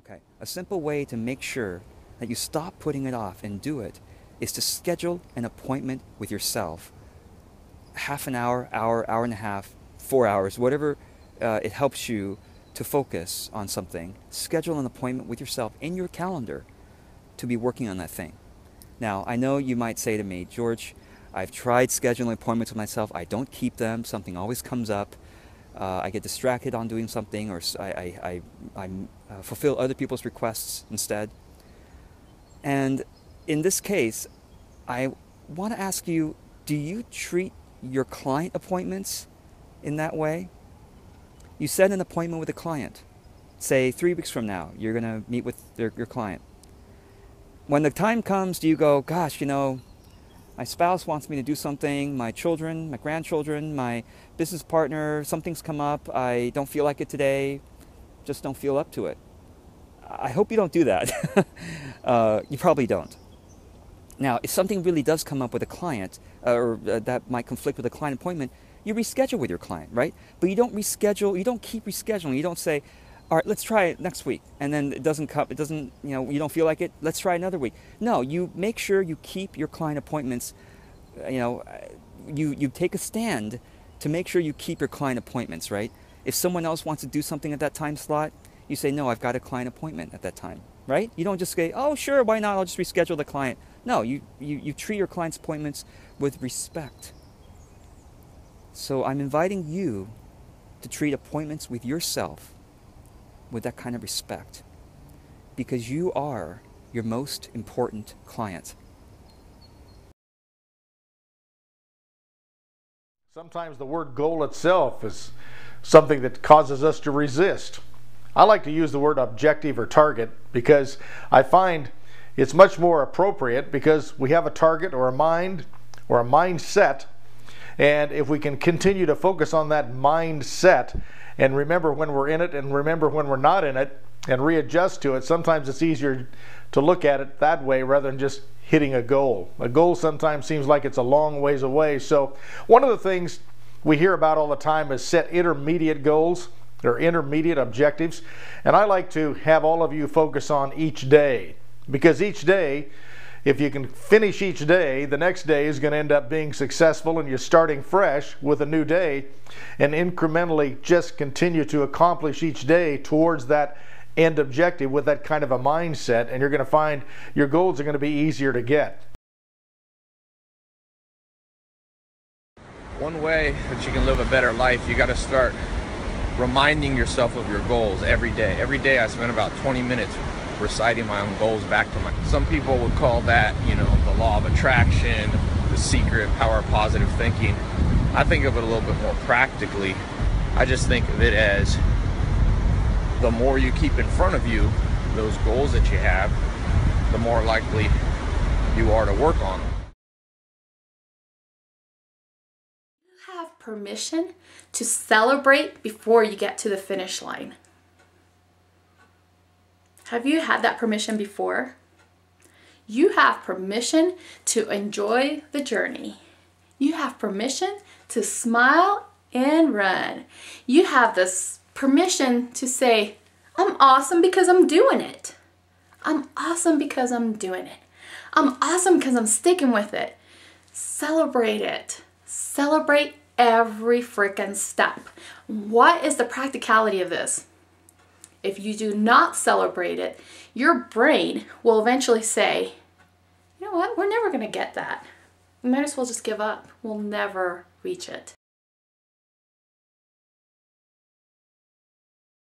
Okay, a simple way to make sure that you stop putting it off and do it is to schedule an appointment with yourself. Half an hour, hour and a half, 4 hours, whatever it helps you to focus on something. Schedule an appointment with yourself in your calendar to be working on that thing. Now, I know you might say to me, George, I've tried scheduling appointments with myself. I don't keep them. Something always comes up. I get distracted on doing something, or I fulfill other people's requests instead. And in this case, I want to ask you, do you treat your client appointments in that way? You set an appointment with a client. Say 3 weeks from now, you're going to meet with your client. When the time comes, do you go, gosh, you know, my spouse wants me to do something, my children, my grandchildren, my business partner, something's come up, I don't feel like it today, just don't feel up to it. I hope you don't do that. You probably don't. Now, if something really does come up with a client, or that might conflict with a client appointment, you reschedule with your client, right? But you don't reschedule, you don't keep rescheduling. You don't say, all right, let's try it next week. And then it doesn't come, you don't feel like it, let's try another week. No, you make sure you keep your client appointments, you take a stand to make sure you keep your client appointments, right? If someone else wants to do something at that time slot, you say, no, I've got a client appointment at that time, right? You don't just say, oh, sure, why not? I'll just reschedule the client. No, you treat your client's appointments with respect. So I'm inviting you to treat appointments with yourself with that kind of respect, because you are your most important client. Sometimes the word goal itself is something that causes us to resist. I like to use the word objective or target because I find it's much more appropriate, because we have a target or a mind or a mindset, and if we can continue to focus on that mindset and remember when we're in it and remember when we're not in it and readjust to it, sometimes it's easier to look at it that way rather than just hitting a goal. A goal sometimes seems like it's a long ways away. So one of the things we hear about all the time is set intermediate goals or intermediate objectives. And I like to have all of you focus on each day, because each day, if you can finish each day, the next day is going to end up being successful, and you're starting fresh with a new day, and incrementally just continue to accomplish each day towards that end objective with that kind of a mindset, and you're going to find your goals are going to be easier to get. One way that you can live a better life, you got to start reminding yourself of your goals every day. Every day I spend about 20 minutes reciting my own goals back to some people would call that, the law of attraction, the secret power of positive thinking. I think of it a little bit more practically. I just think of it as the more you keep in front of you those goals that you have, the more likely you are to work on them. You have permission to celebrate before you get to the finish line. Have you had that permission before? You have permission to enjoy the journey. You have permission to smile and run. You have this permission to say, I'm awesome because I'm doing it. I'm awesome because I'm doing it. I'm awesome because I'm sticking with it. Celebrate it. Celebrate every freaking step. What is the practicality of this? If you do not celebrate it, your brain will eventually say, you know what, we're never going to get that. We might as well just give up. We'll never reach it.